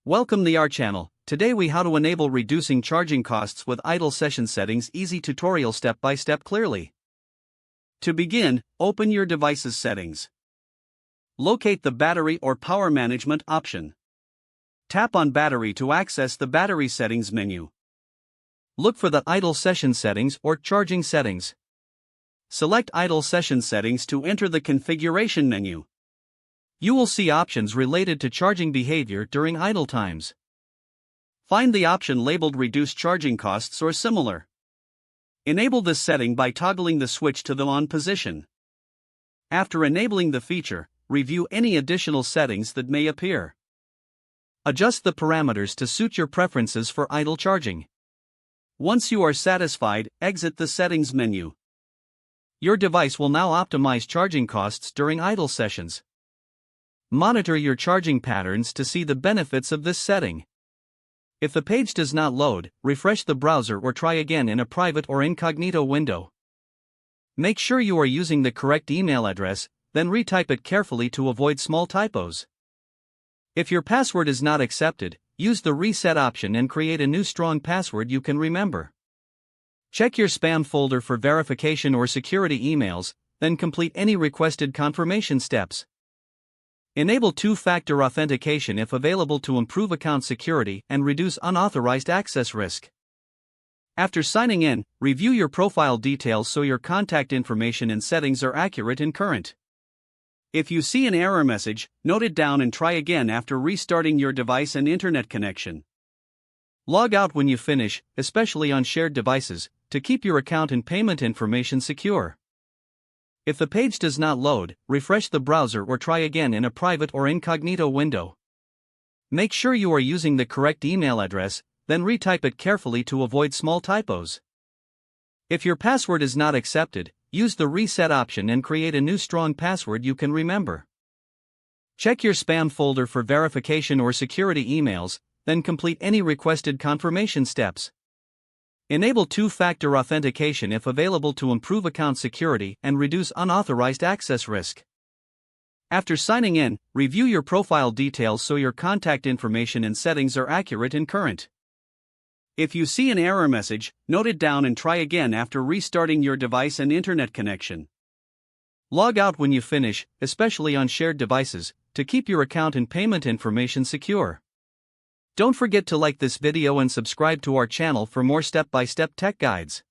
Welcome to our channel. Today we how to enable reducing charging costs with idle session settings. Easy tutorial step by step clearly. To begin, open your device's settings. Locate the battery or power management option. Tap on battery to access the battery settings menu. Look for the idle session settings or charging settings. Select idle session settings to enter the configuration menu. You will see options related to charging behavior during idle times. Find the option labeled Reduce Charging Costs or similar. Enable this setting by toggling the switch to the on position. After enabling the feature, review any additional settings that may appear. Adjust the parameters to suit your preferences for idle charging. Once you are satisfied, exit the settings menu. Your device will now optimize charging costs during idle sessions. Monitor your charging patterns to see the benefits of this setting. If the page does not load, refresh the browser or try again in a private or incognito window. Make sure you are using the correct email address, then retype it carefully to avoid small typos. If your password is not accepted, use the reset option and create a new strong password you can remember. Check your spam folder for verification or security emails, then complete any requested confirmation steps. Enable two-factor authentication if available to improve account security and reduce unauthorized access risk. After signing in, review your profile details so your contact information and settings are accurate and current. If you see an error message, note it down and try again after restarting your device and internet connection. Log out when you finish, especially on shared devices, to keep your account and payment information secure. If the page does not load, refresh the browser or try again in a private or incognito window. Make sure you are using the correct email address, then retype it carefully to avoid small typos. If your password is not accepted, use the reset option and create a new strong password you can remember. Check your spam folder for verification or security emails, then complete any requested confirmation steps. Enable two-factor authentication if available to improve account security and reduce unauthorized access risk. After signing in, review your profile details so your contact information and settings are accurate and current. If you see an error message, note it down and try again after restarting your device and internet connection. Log out when you finish, especially on shared devices, to keep your account and payment information secure. Don't forget to like this video and subscribe to our channel for more step-by-step tech guides.